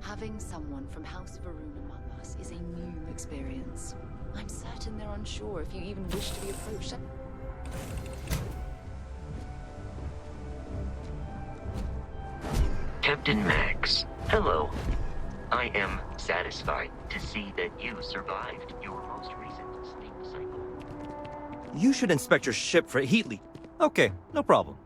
Having someone from House Varun among us is a new experience. I'm certain they're unsure if you even wish to be approached. Captain Max, hello. I am satisfied to see that you survived your most recent sleep cycle. You should inspect your ship for heat leak. Okay, no problem.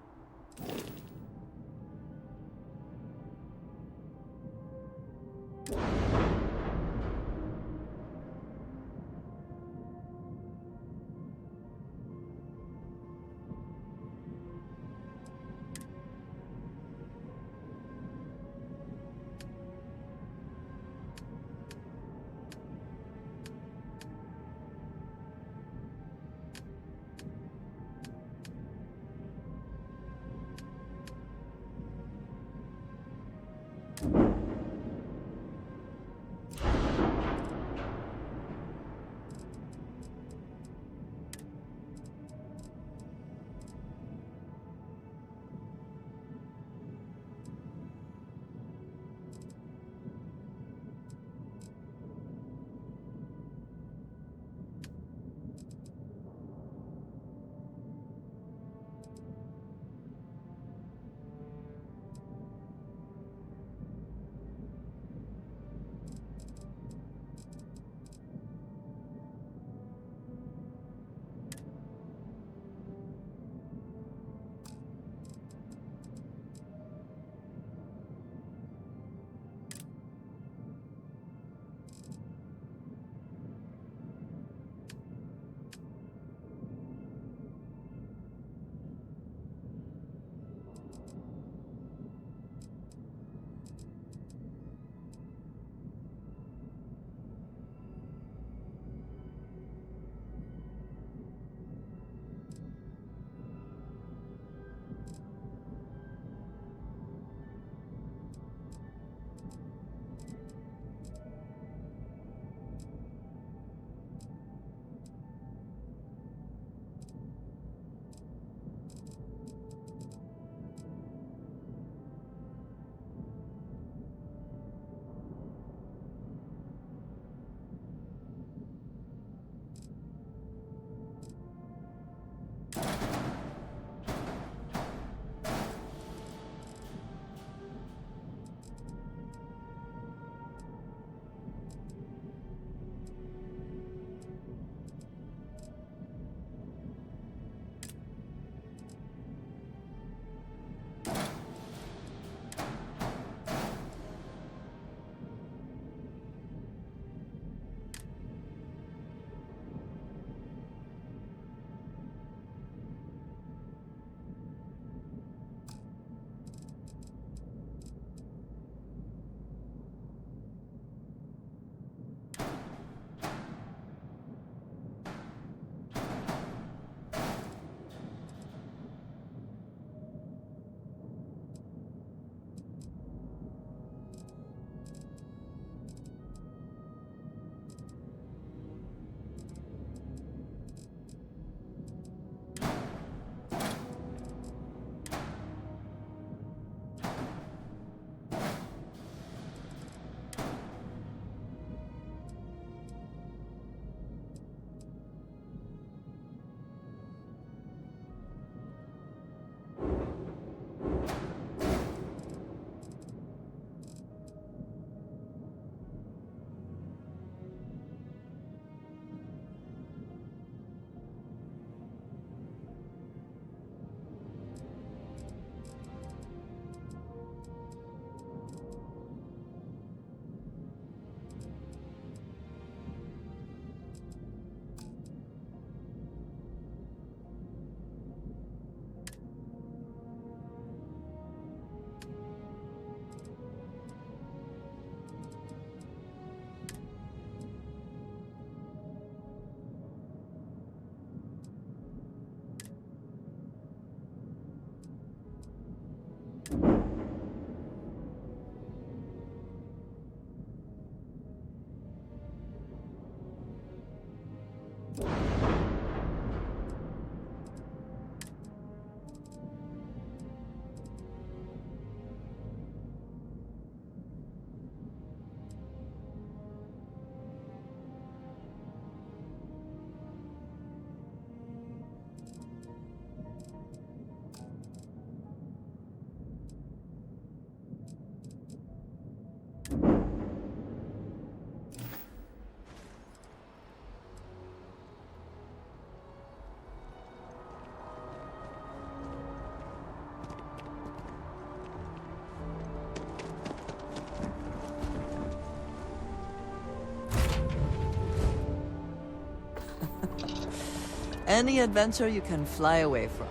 Any adventure you can fly away from.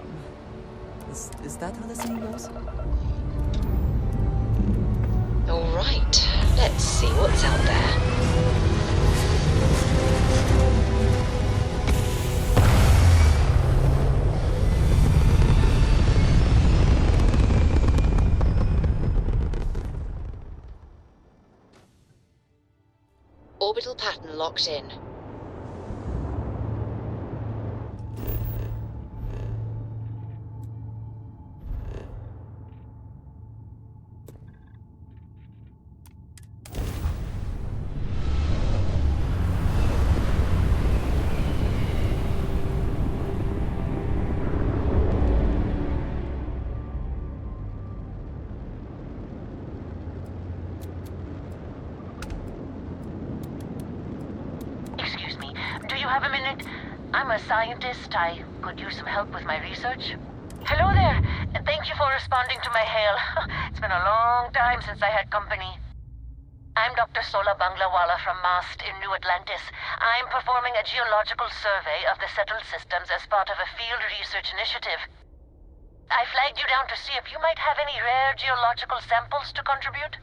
Is that how the saying goes? All right, let's see what's out there. Orbital pattern locked in. Have a minute? I'm a scientist. I could use some help with my research. Hello there. Thank you for responding to my hail. It's been a long time since I had company. I'm Dr. Sola Banglawala from MAST in New Atlantis. I'm performing a geological survey of the settled systems as part of a field research initiative. I flagged you down to see if you might have any rare geological samples to contribute.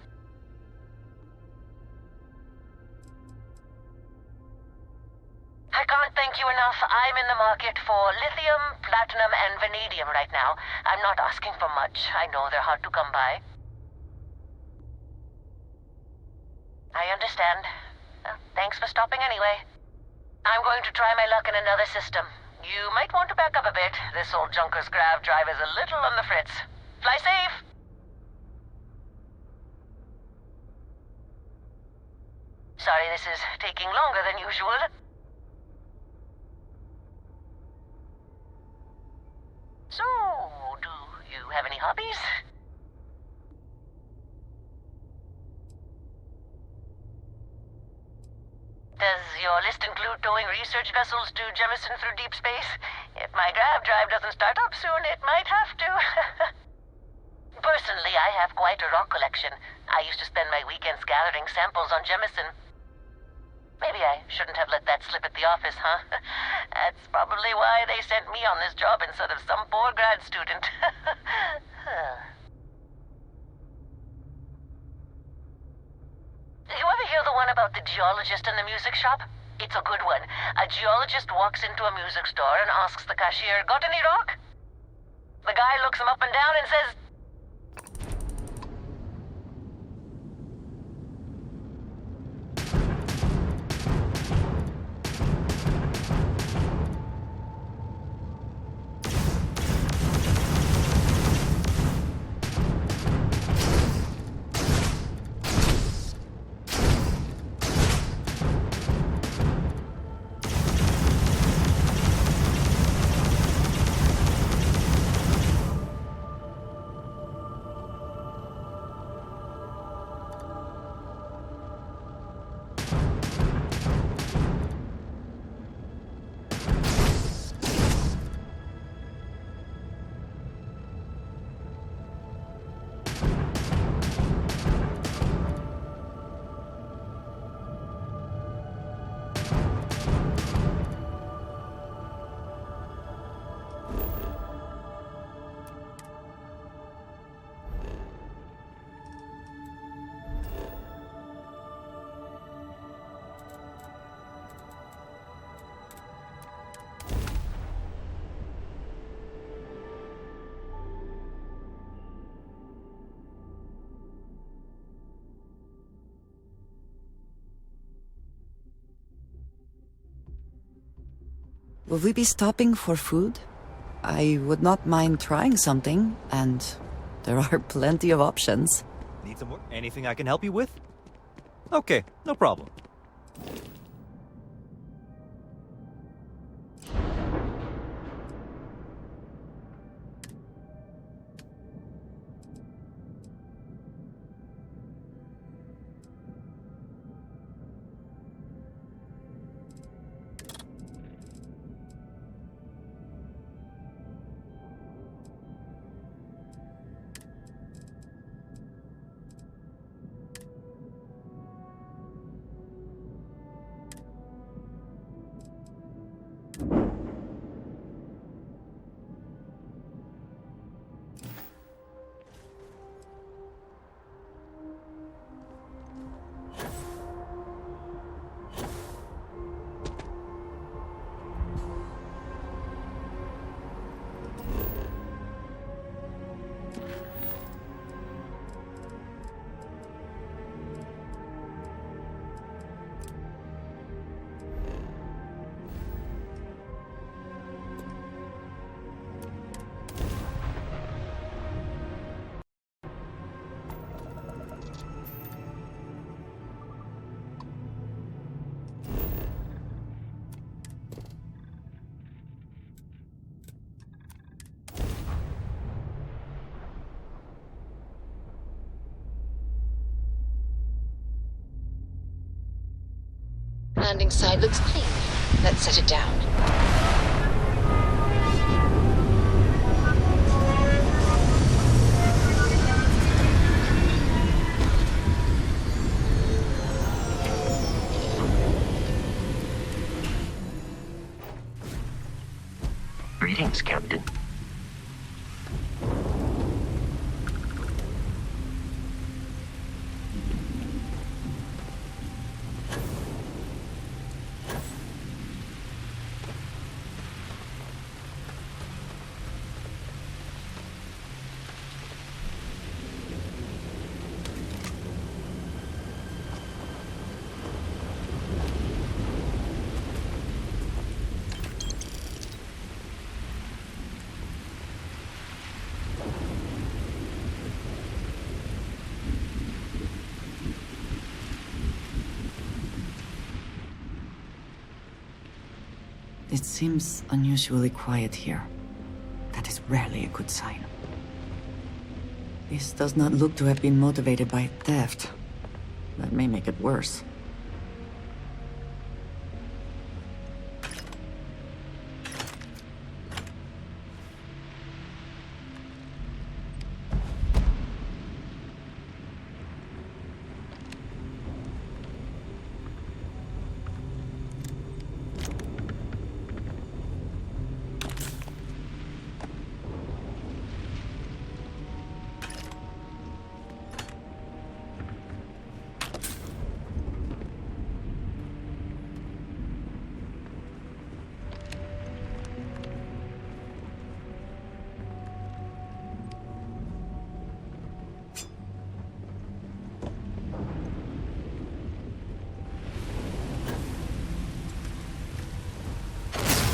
I can't thank you enough. I'm in the market for lithium, platinum, and vanadium right now. I'm not asking for much. I know they're hard to come by. I understand. Thanks for stopping anyway. I'm going to try my luck in another system. You might want to back up a bit. This old junker's grav drive is a little on the fritz. Fly safe! Sorry this is taking longer than usual. So, do you have any hobbies? Does your list include towing research vessels to Jemison through deep space? If my grav drive doesn't start up soon, it might have to. Personally, I have quite a rock collection. I used to spend my weekends gathering samples on Jemison. Maybe I shouldn't have let that slip at the office, huh? That's probably why they sent me on this job instead of some poor grad student. You ever hear the one about the geologist in the music shop? It's a good one. A geologist walks into a music store and asks the cashier, "Got any rock?" The guy looks him up and down and says, Will we be stopping for food? I would not mind trying something, and there are plenty of options. Need some more? Anything I can help you with? Okay, no problem. Landing side looks clean. Let's set it down. Greetings, Captain. It seems unusually quiet here. That is rarely a good sign. This does not look to have been motivated by theft. That may make it worse.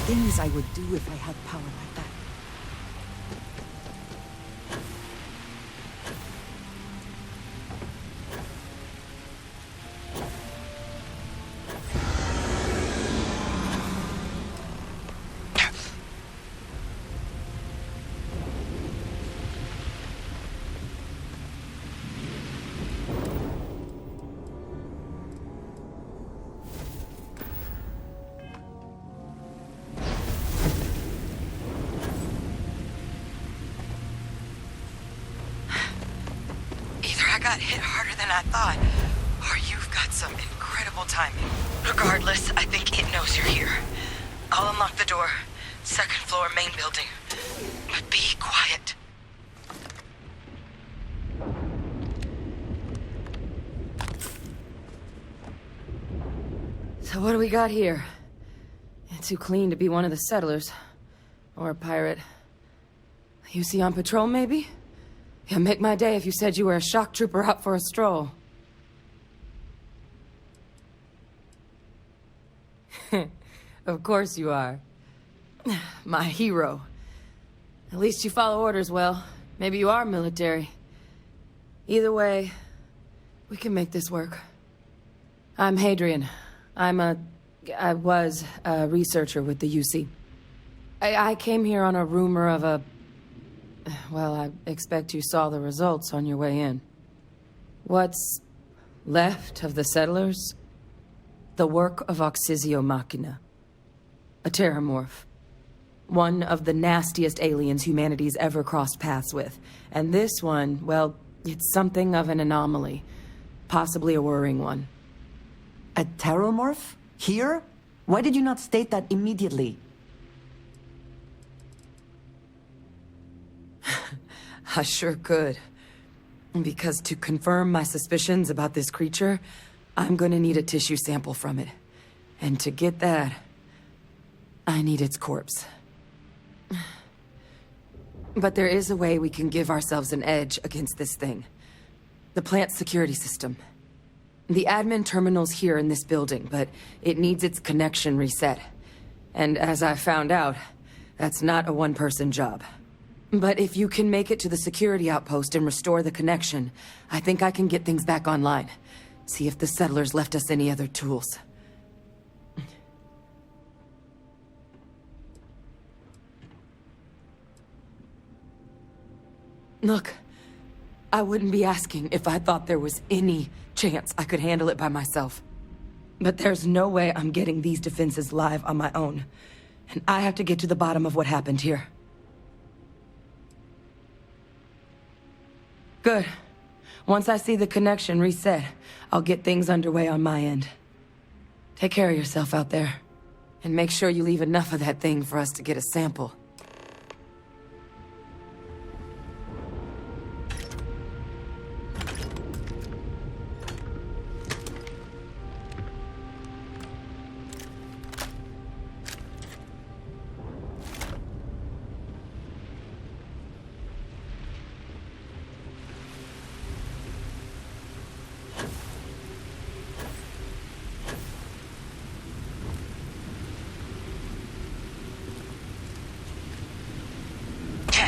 Things I would do if I had power like that. Got hit harder than I thought, or you've got some incredible timing. Regardless, I think it knows you're here. I'll unlock the door. Second floor, main building. But be quiet. So what do we got here? It's too clean to be one of the settlers. Or a pirate. You see on patrol, maybe? Yeah, make my day if you said you were a shock trooper out for a stroll. Of course you are. My hero. At least you follow orders well. Maybe you are military. Either way, we can make this work. I'm Hadrian. I was a researcher with the UC. I came here on a rumor of a... Well, I expect you saw the results on your way in. What's left of the settlers? The work of Oxysio Machina. A terramorph. One of the nastiest aliens humanity's ever crossed paths with. And this one, well, it's something of an anomaly. Possibly a worrying one. A terramorph? Here? Why did you not state that immediately? I sure could. Because to confirm my suspicions about this creature, I'm gonna need a tissue sample from it. And to get that, I need its corpse. But there is a way we can give ourselves an edge against this thing. The plant security system. The admin terminal's here in this building, but it needs its connection reset. And as I found out, that's not a one-person job. But if you can make it to the security outpost and restore the connection, I think I can get things back online. See if the settlers left us any other tools. Look, I wouldn't be asking if I thought there was any chance I could handle it by myself. But there's no way I'm getting these defenses live on my own. And I have to get to the bottom of what happened here. Good. Once I see the connection reset, I'll get things underway on my end. Take care of yourself out there. And make sure you leave enough of that thing for us to get a sample.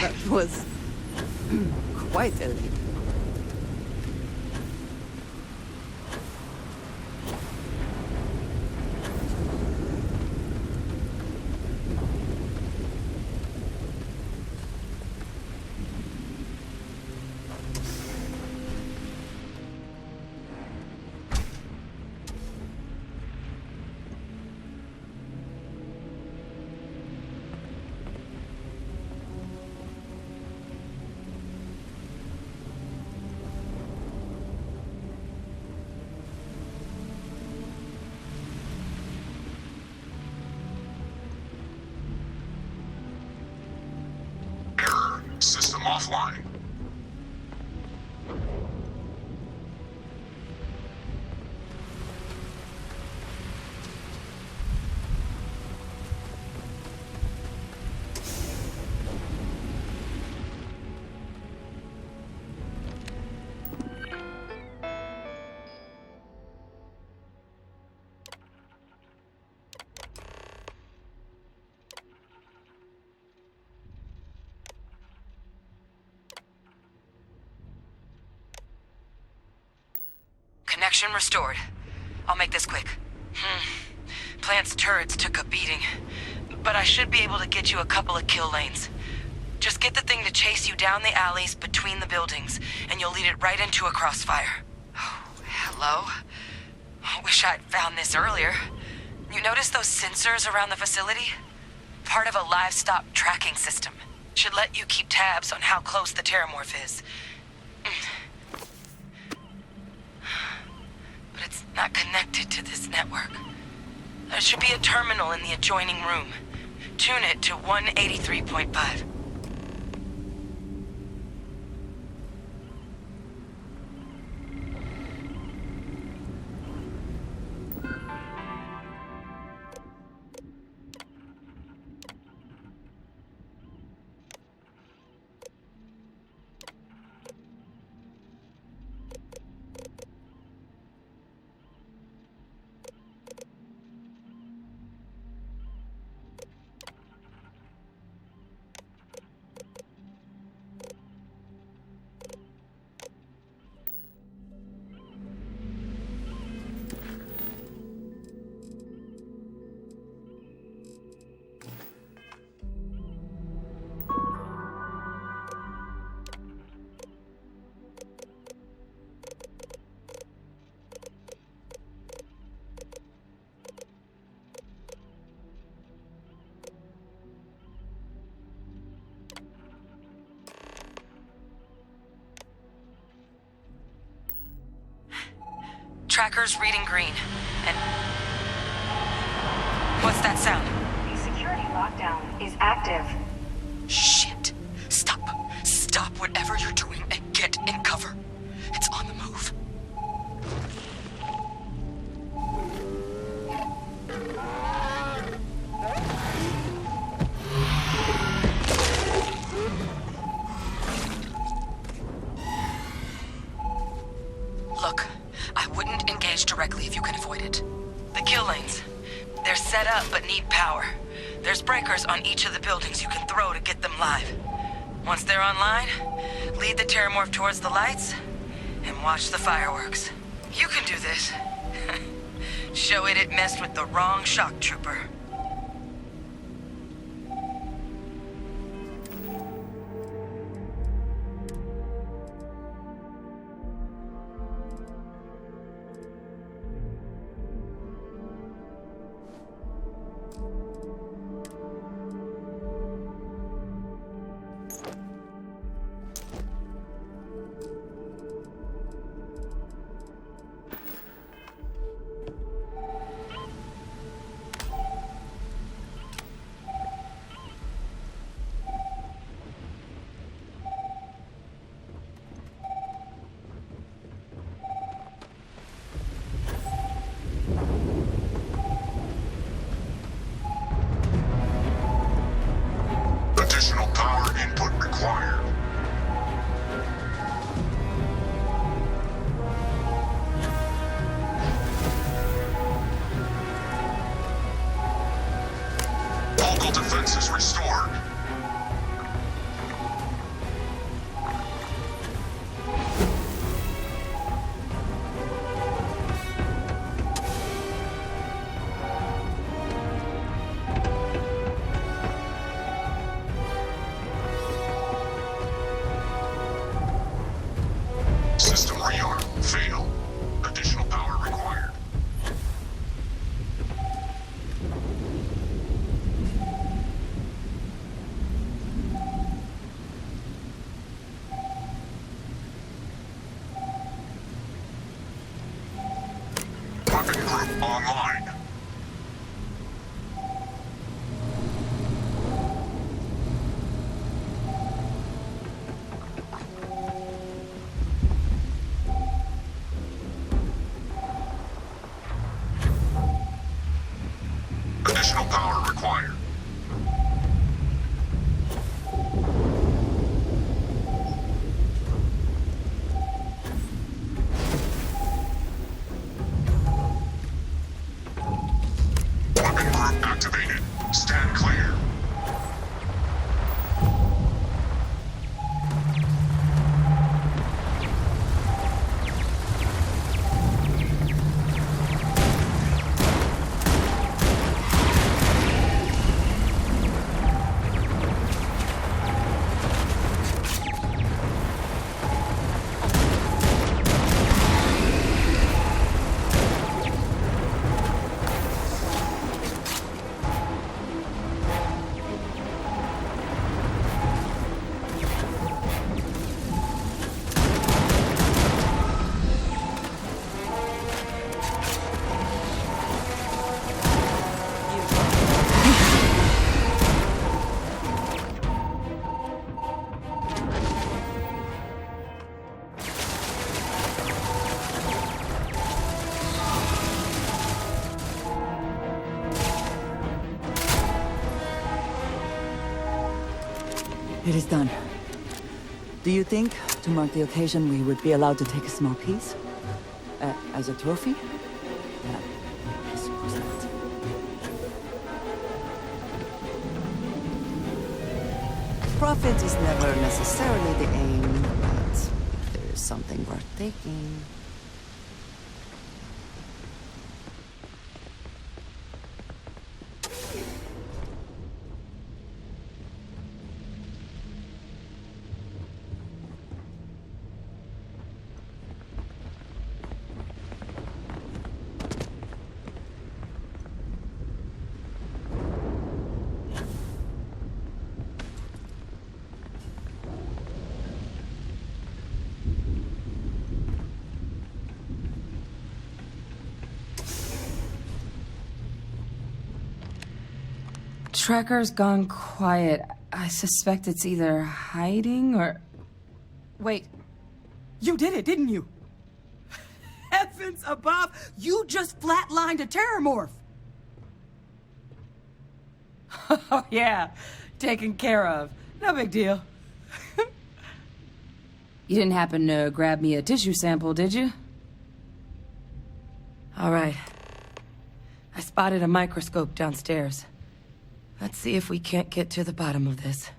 That was quite a leap. System offline. Connection restored. I'll make this quick. Plant's turrets took a beating, but I should be able to get you a couple of kill lanes. Just get the thing to chase you down the alleys between the buildings, and you'll lead it right into a crossfire. Oh, hello? I wish I'd found this earlier. You notice those sensors around the facility? Part of a livestock tracking system. Should let you keep tabs on how close the terramorph is. But it's not connected to this network. There should be a terminal in the adjoining room. Tune it to 183.5. Tracker's reading green, and... What's that sound? The security lockdown is active. Shit. Stop. Stop whatever you're doing and get in cover. It's on the move. Look, I wouldn't engage directly if you can avoid it. The kill lanes. They're set up but need power. There's breakers on each of the buildings you can throw to get them live. Once they're online, lead the terramorph towards the lights and watch the fireworks. You can do this. Show it messed with the wrong shock trooper. restored. System rearm. Fail. Additional power required. Weapon group online. Additional power required. Weapon group activated. Stand clear. It is done. Do you think, to mark the occasion, we would be allowed to take a small piece? As a trophy? I suppose not. Profit is never necessarily the aim, but there is something worth taking. Tracker's gone quiet. I suspect it's either hiding or... Wait. You did it, didn't you? Heavens above! You just flatlined a terrormorph! Oh, yeah. Taken care of. No big deal. You didn't happen to grab me a tissue sample, did you? All right. I spotted a microscope downstairs. Let's see if we can't get to the bottom of this.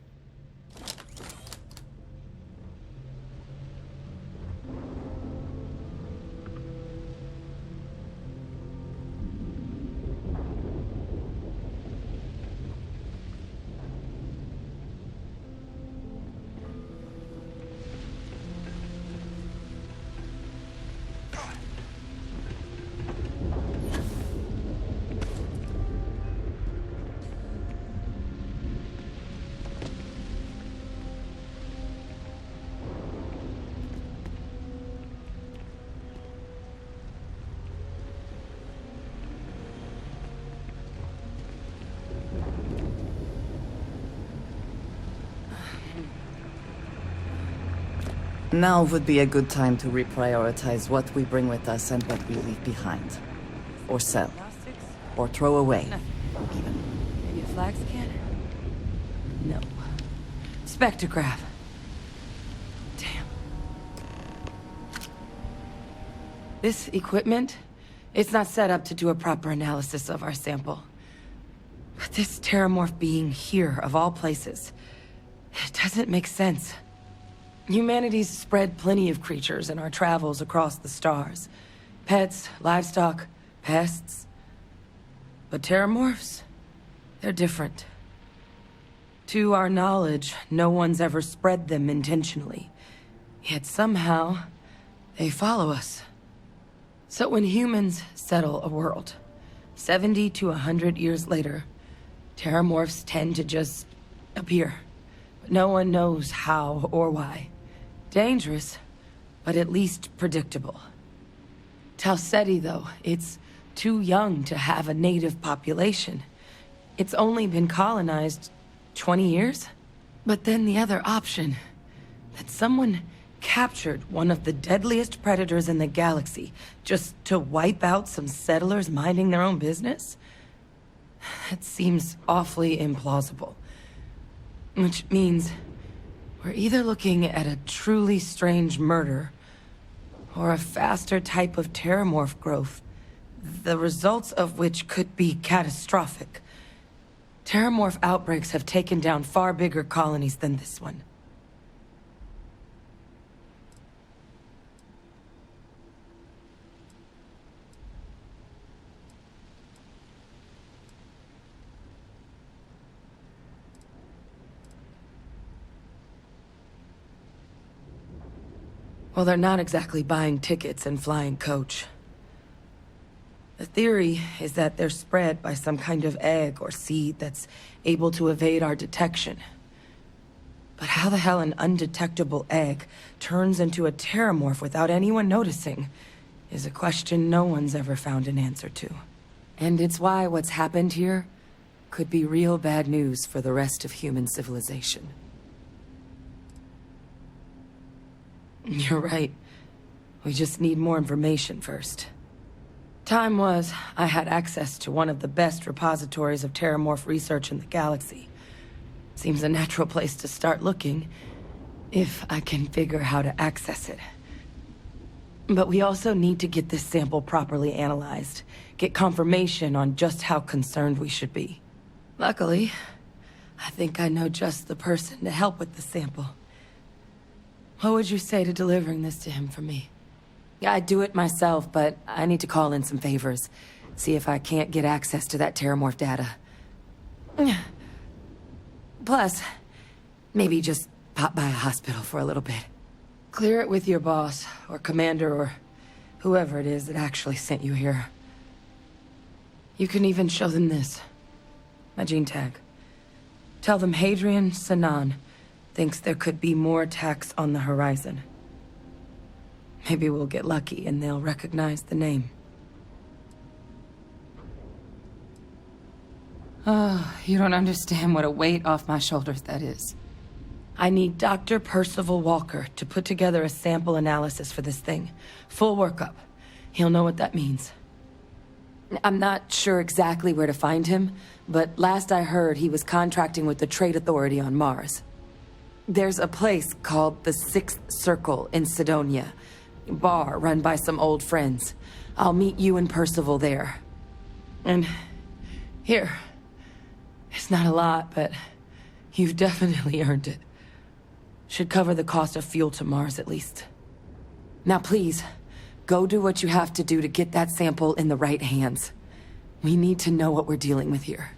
Now would be a good time to reprioritize what we bring with us and what we leave behind. Or sell. Or throw away, even. Maybe a flag scanner? No. Spectrograph. Damn. This equipment, it's not set up to do a proper analysis of our sample. But this terramorph being here, of all places, it doesn't make sense. Humanity's spread plenty of creatures in our travels across the stars. Pets, livestock, pests. But terramorphs? They're different. To our knowledge, no one's ever spread them intentionally. Yet somehow, they follow us. So when humans settle a world, 70 to 100 years later, terramorphs tend to just appear. But no one knows how or why. Dangerous, but at least predictable. Tau Ceti, though, it's too young to have a native population. It's only been colonized 20 years? But then the other option, that someone captured one of the deadliest predators in the galaxy just to wipe out some settlers minding their own business? That seems awfully implausible. Which means we're either looking at a truly strange murder or a faster type of terramorph growth, the results of which could be catastrophic. Terramorph outbreaks have taken down far bigger colonies than this one. Well, they're not exactly buying tickets and flying coach. The theory is that they're spread by some kind of egg or seed that's able to evade our detection. But how the hell an undetectable egg turns into a terramorph without anyone noticing is a question no one's ever found an answer to. And it's why what's happened here could be real bad news for the rest of human civilization. You're right. We just need more information first. Time was, I had access to one of the best repositories of terramorph research in the galaxy. Seems a natural place to start looking, if I can figure how to access it. But we also need to get this sample properly analyzed, get confirmation on just how concerned we should be. Luckily, I think I know just the person to help with the sample. What would you say to delivering this to him for me? I'd do it myself, but I need to call in some favors. See if I can't get access to that terramorph data. Plus, maybe just pop by a hospital for a little bit. Clear it with your boss, or commander, or whoever it is that actually sent you here. You can even show them this. My gene tag. Tell them Hadrian Sanan thinks there could be more attacks on the horizon. Maybe we'll get lucky and they'll recognize the name. Oh, you don't understand what a weight off my shoulders that is. I need Dr. Percival Walker to put together a sample analysis for this thing. Full workup. He'll know what that means. I'm not sure exactly where to find him, but last I heard he was contracting with the Trade Authority on Mars. There's a place called the Sixth Circle in Sidonia. Bar run by some old friends. I'll meet you and Percival there. And here. It's not a lot, but you've definitely earned it. Should cover the cost of fuel to Mars at least. Now please, go do what you have to do to get that sample in the right hands. We need to know what we're dealing with here.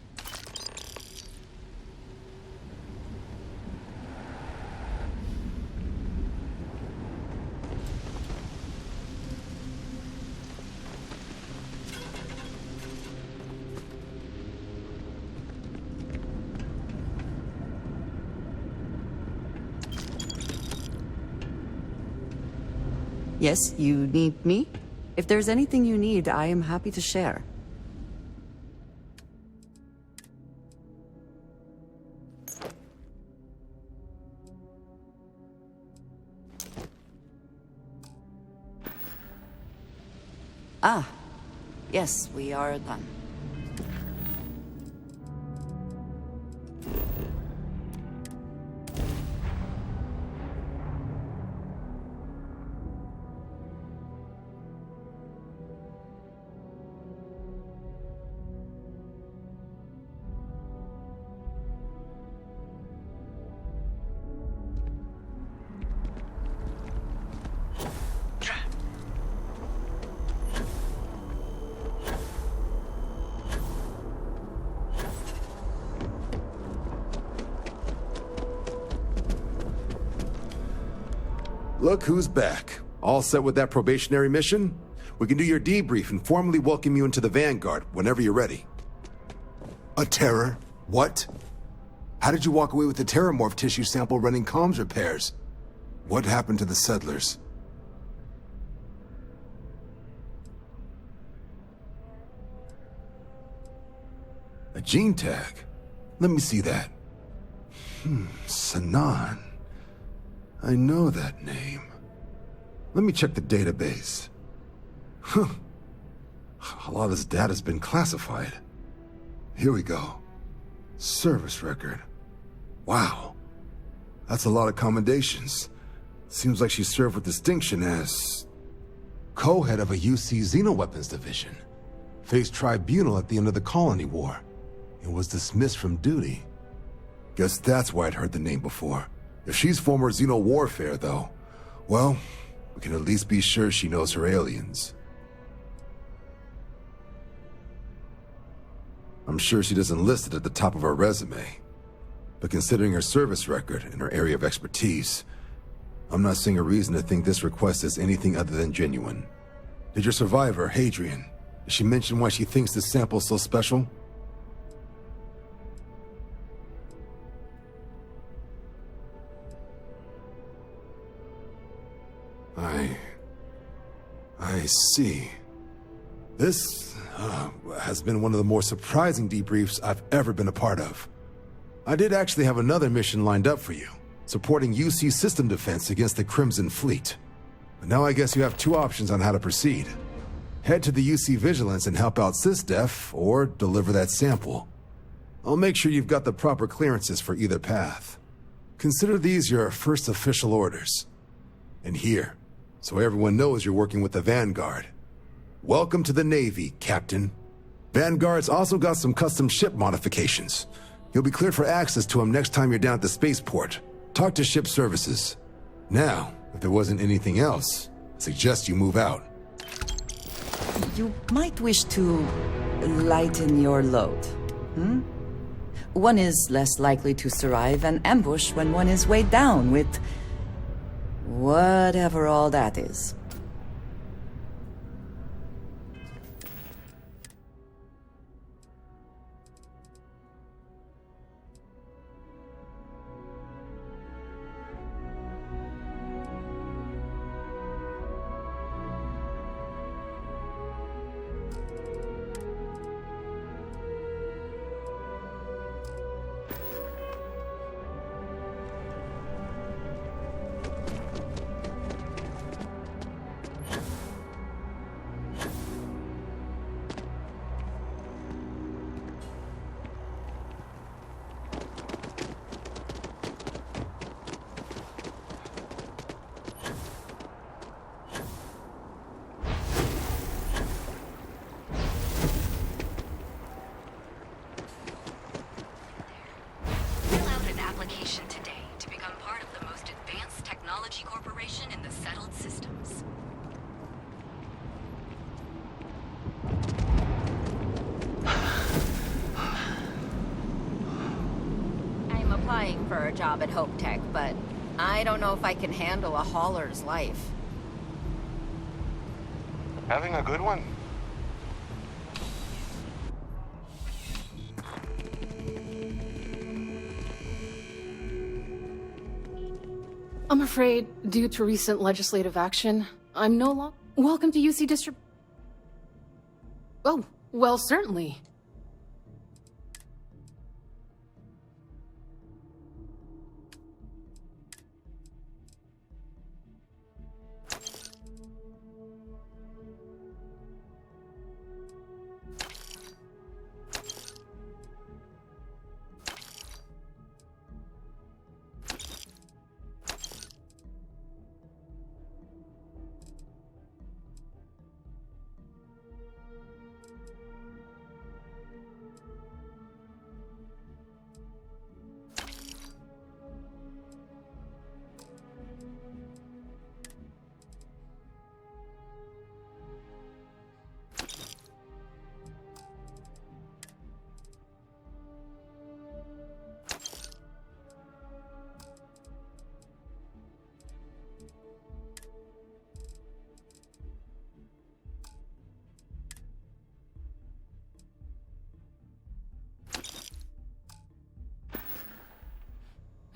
Yes, you need me? If there's anything you need, I am happy to share. Ah, yes, we are done. Look who's back. All set with that probationary mission? We can do your debrief and formally welcome you into the Vanguard whenever you're ready. A terror? What? How did you walk away with the terramorph tissue sample running comms repairs? What happened to the settlers? A gene tag? Let me see that. Sanan. I know that name. Let me check the database. Huh. A lot of this data's been classified. Here we go. Service record. Wow. That's a lot of commendations. Seems like she served with distinction as co-head of a UC Xenoweapons division. Faced tribunal at the end of the Colony War and was dismissed from duty. Guess that's why I'd heard the name before. If she's former Xeno warfare, though, well, we can at least be sure she knows her aliens. I'm sure she doesn't list it at the top of her resume. But considering her service record and her area of expertise, I'm not seeing a reason to think this request is anything other than genuine. Did your survivor, Hadrian, did she mention why she thinks this sample's so special? I see. This has been one of the more surprising debriefs I've ever been a part of. I did actually have another mission lined up for you, supporting UC system defense against the Crimson Fleet. But now I guess you have two options on how to proceed. Head to the UC Vigilance and help out SysDef, or deliver that sample. I'll make sure you've got the proper clearances for either path. Consider these your first official orders. And here, so everyone knows you're working with the Vanguard. Welcome to the Navy, Captain. Vanguard's also got some custom ship modifications. You'll be cleared for access to them next time you're down at the spaceport. Talk to ship services. Now, if there wasn't anything else, I suggest you move out. You might wish to lighten your load. One is less likely to survive an ambush when one is weighed down with whatever all that is. For a job at Hope Tech, but I don't know if I can handle a hauler's life. Having a good one? I'm afraid, due to recent legislative action, I'm no longer welcome to UC District. Oh, well, certainly.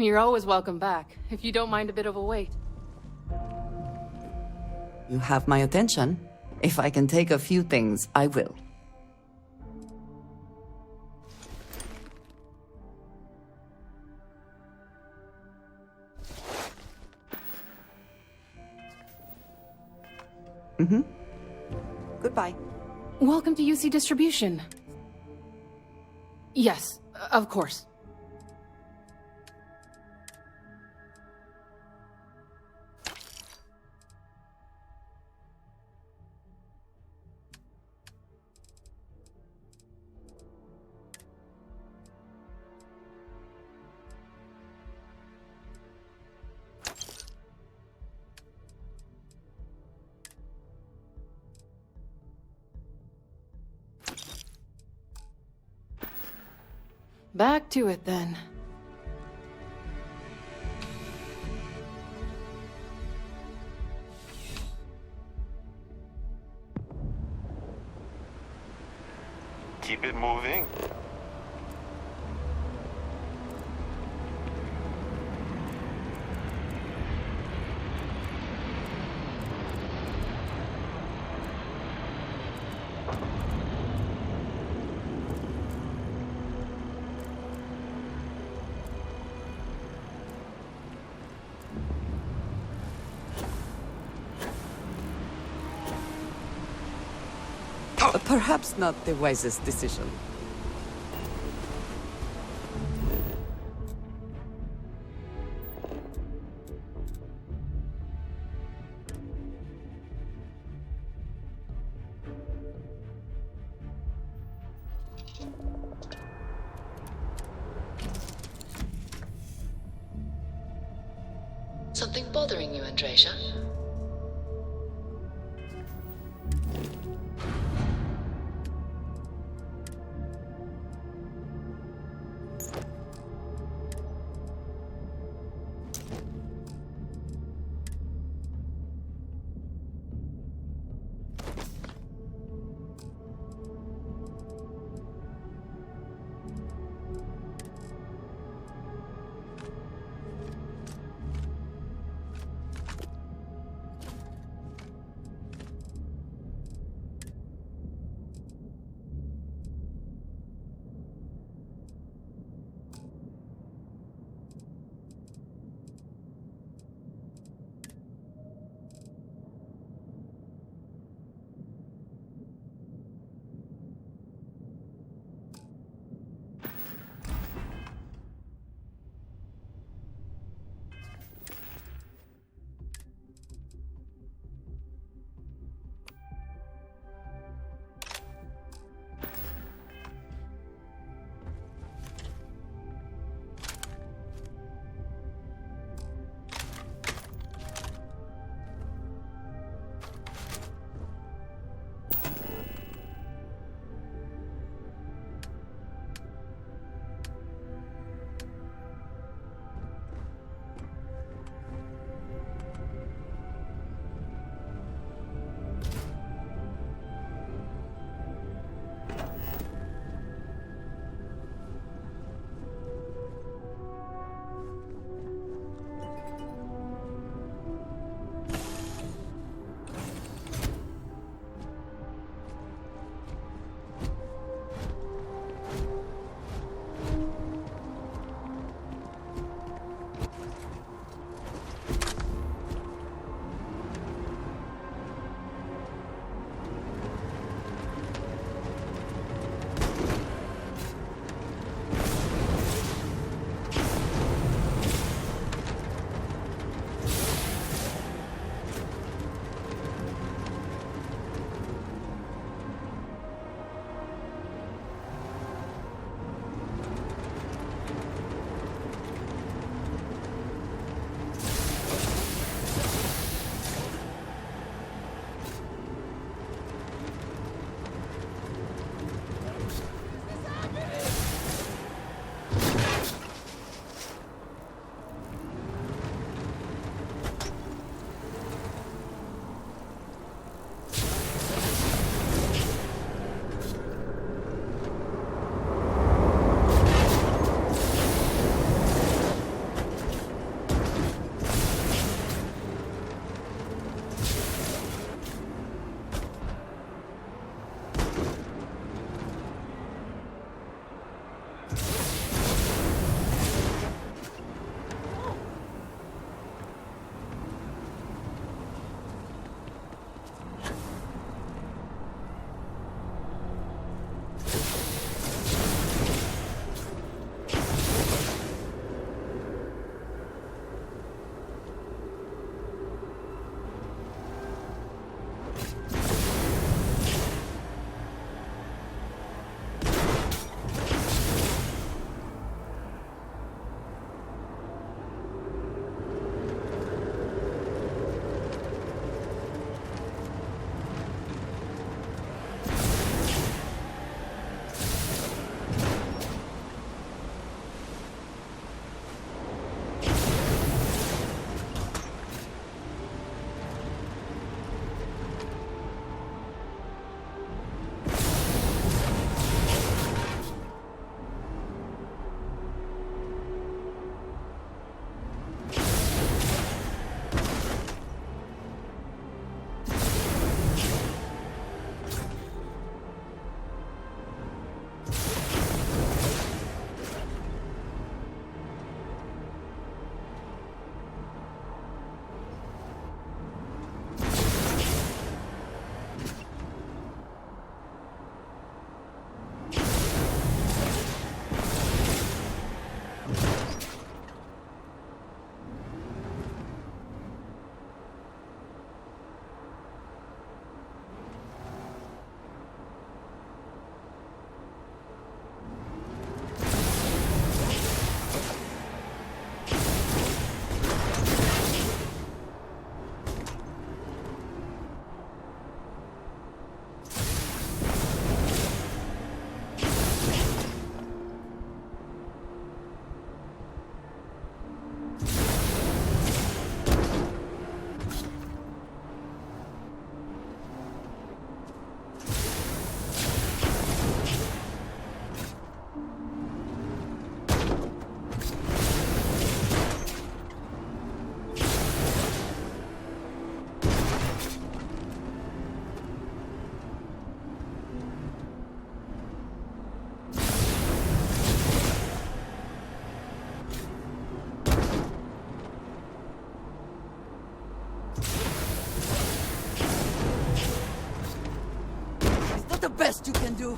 You're always welcome back, if you don't mind a bit of a wait. You have my attention. If I can take a few things, I will. Goodbye. Welcome to UC Distribution. Yes, of course. Back to it then. Keep it moving. Perhaps not the wisest decision. Something bothering you, Andresia? the best you can do.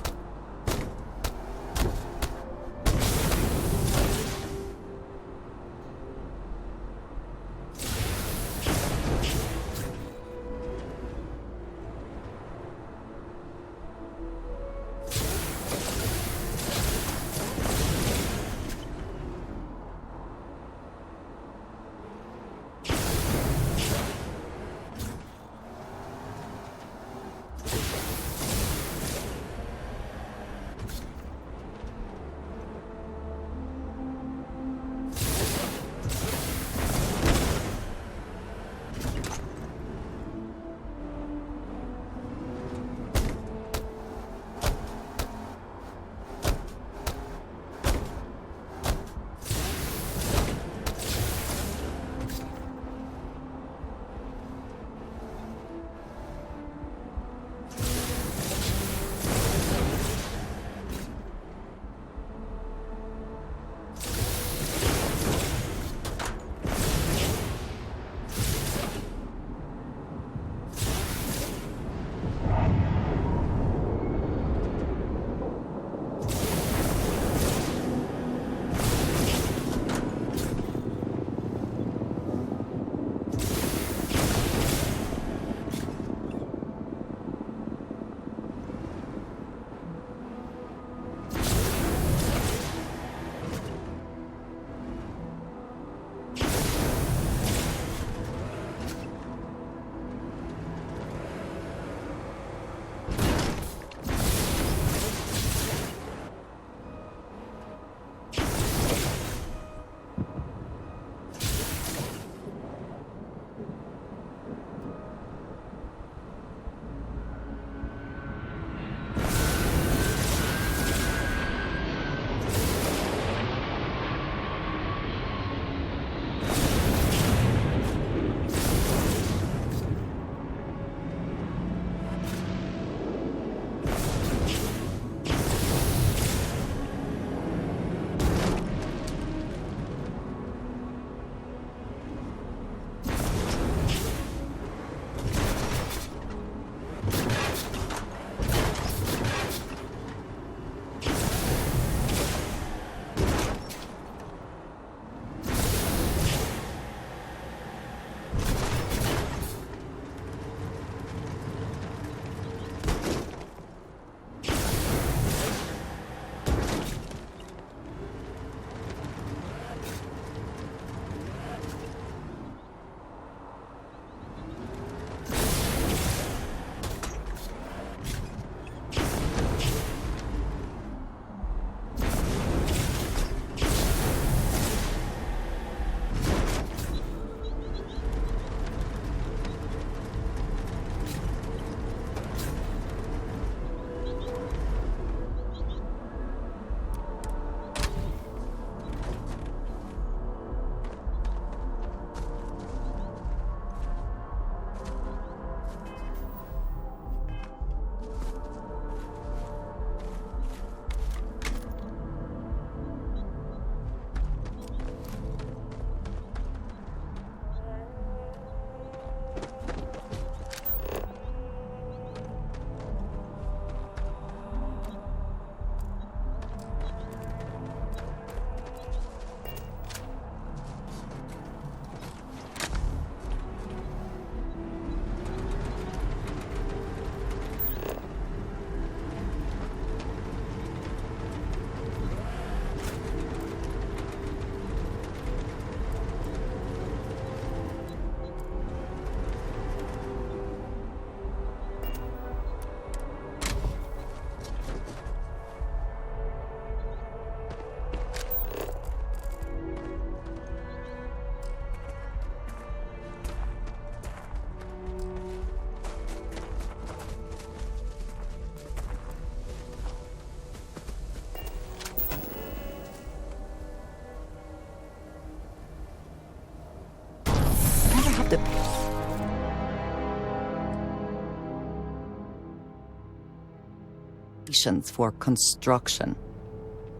For construction.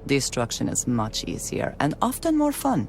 Destruction is much easier and often more fun.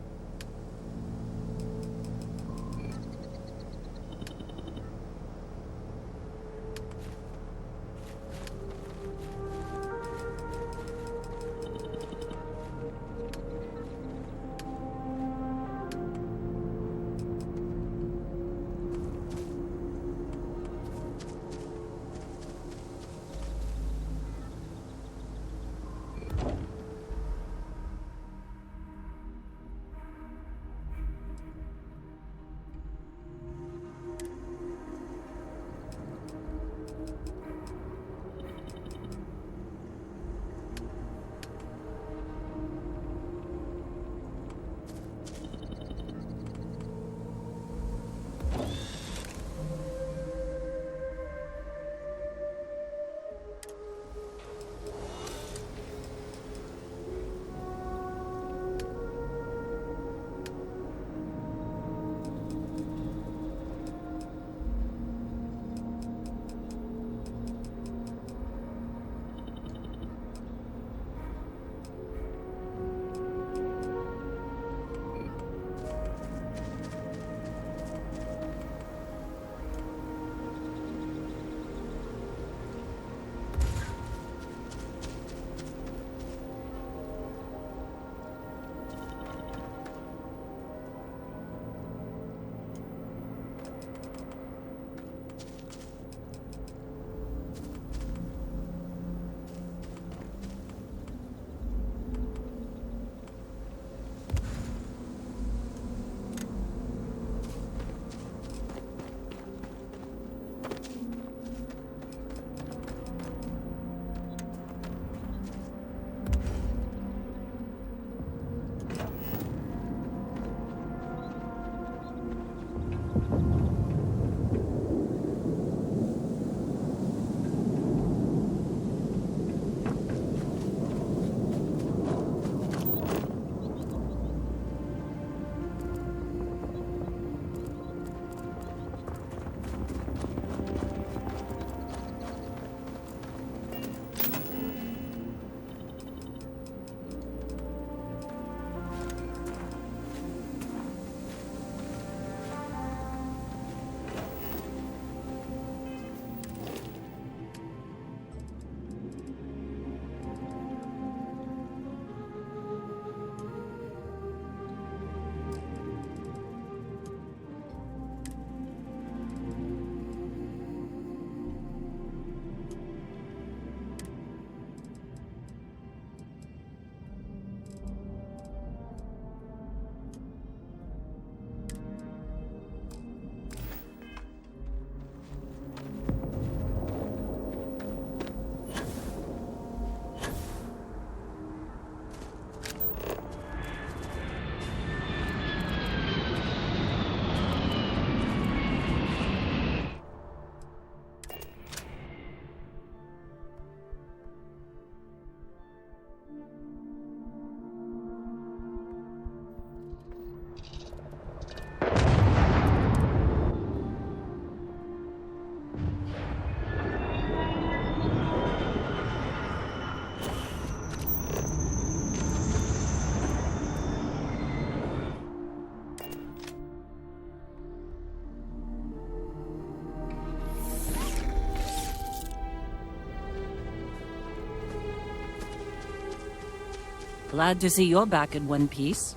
Glad to see you're back in one piece.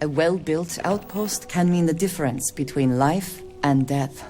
A well-built outpost can mean the difference between life and death.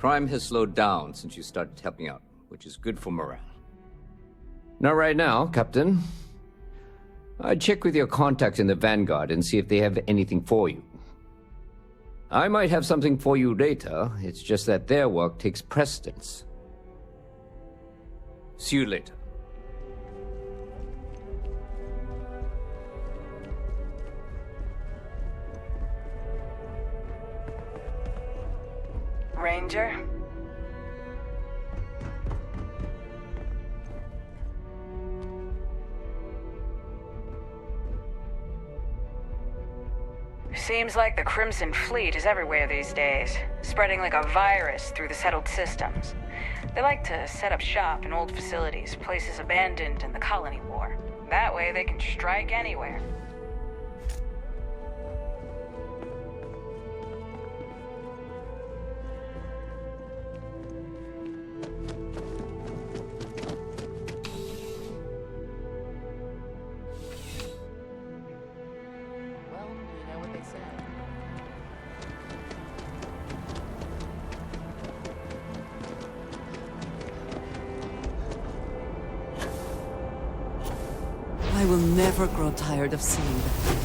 Crime has slowed down since you started helping out, which is good for morale. Now, right now, Captain, I'd check with your contacts in the Vanguard and see if they have anything for you. I might have something for you later, it's just that their work takes precedence. See you later. Ranger? Seems like the Crimson Fleet is everywhere these days, spreading like a virus through the settled systems. They like to set up shop in old facilities, places abandoned in the colony war. That way they can strike anywhere. I will never grow tired of seeing them.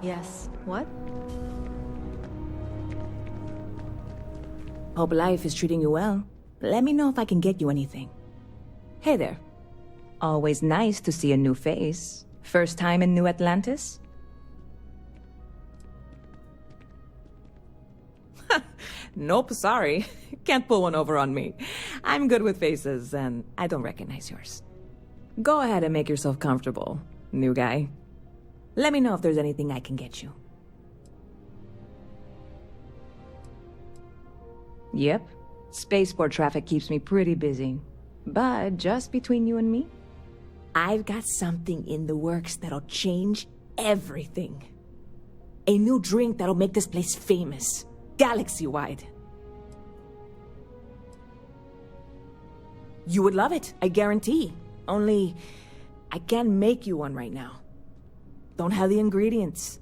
Yes. What? Hope life is treating you well. Let me know if I can get you anything. Hey there. Always nice to see a new face. First time in New Atlantis? Nope, sorry. Can't pull one over on me. I'm good with faces, and I don't recognize yours. Go ahead and make yourself comfortable, new guy. Let me know if there's anything I can get you. Yep. Spaceport traffic keeps me pretty busy. But just between you and me, I've got something in the works that'll change everything. A new drink that'll make this place famous, galaxy-wide. You would love it, I guarantee. Only, I can't make you one right now. Don't have the ingredients.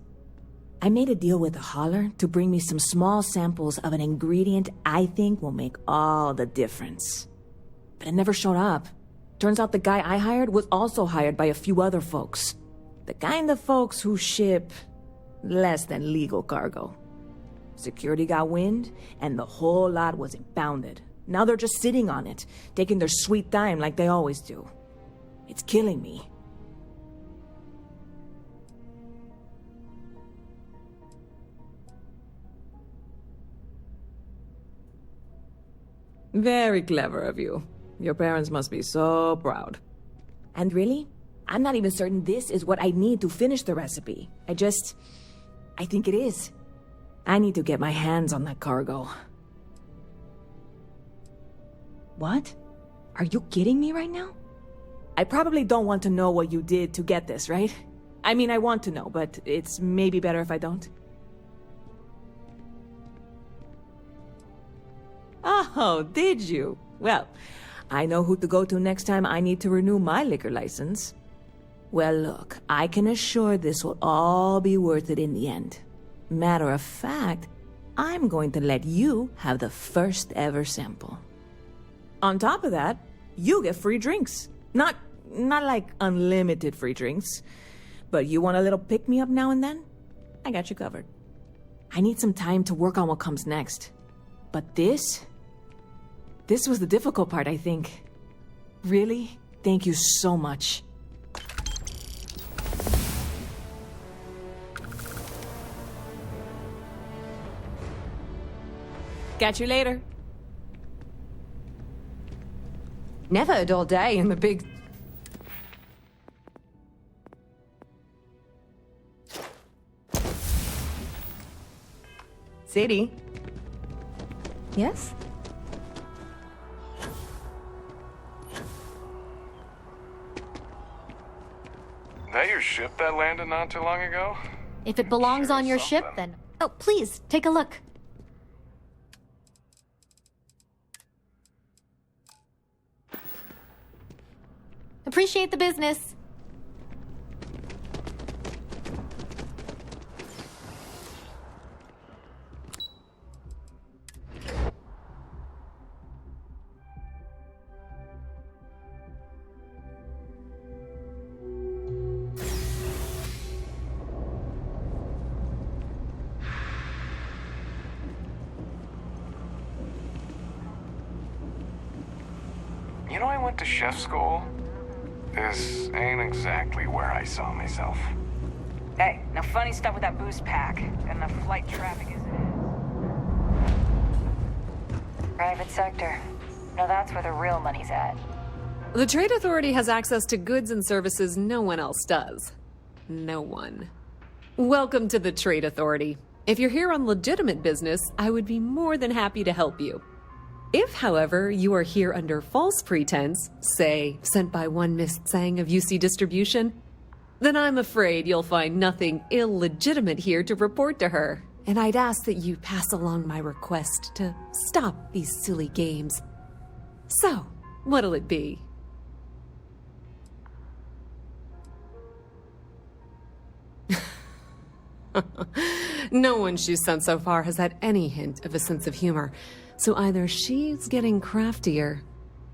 I made a deal with a hauler to bring me some small samples of an ingredient I think will make all the difference. But it never showed up. Turns out the guy I hired was also hired by a few other folks. The kind of folks who ship less than legal cargo. Security got wind, and the whole lot was impounded. Now they're just sitting on it, taking their sweet time like they always do. It's killing me. Very clever of you. Your parents must be so proud. And really, I'm not even certain this is what I need to finish the recipe. I think it is. I need to get my hands on that cargo. What? Are you kidding me right now? I probably don't want to know what you did to get this, right? I mean, I want to know, but it's maybe better if I don't. Oh, did you? Well, I know who to go to next time I need to renew my liquor license. Well, look, I can assure this will all be worth it in the end. Matter of fact, I'm going to let you have the first ever sample. On top of that, you get free drinks. Not like unlimited free drinks, but you want a little pick-me-up now and then? I got you covered. I need some time to work on what comes next. But this This was the difficult part, I think. Really? Thank you so much. Catch you later. Never a dull day in the big... Sadie? Yes? That your ship that landed not too long ago? If it belongs on your ship, then... Oh, please, take a look. Appreciate the business. You know, I went to chef school. This ain't exactly where I saw myself. Hey, now funny stuff with that boost pack. Got enough flight traffic as it is. Private sector. Now that's where the real money's at. The Trade Authority has access to goods and services no one else does. No one. Welcome to the Trade Authority. If you're here on legitimate business, I would be more than happy to help you. If, however, you are here under false pretense, say, sent by one Miss Tsang of UC Distribution, then I'm afraid you'll find nothing illegitimate here to report to her, and I'd ask that you pass along my request to stop these silly games. So, what'll it be? No one she's sent so far has had any hint of a sense of humor. So either she's getting craftier,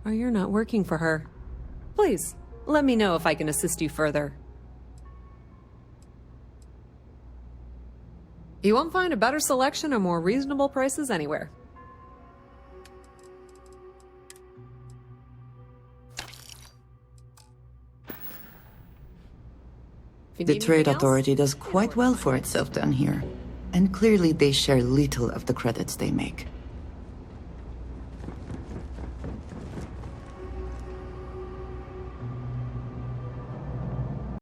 or you're not working for her. Please, let me know if I can assist you further. You won't find a better selection or more reasonable prices anywhere. The Trade Authority does quite well for itself down here. And clearly they share little of the credits they make.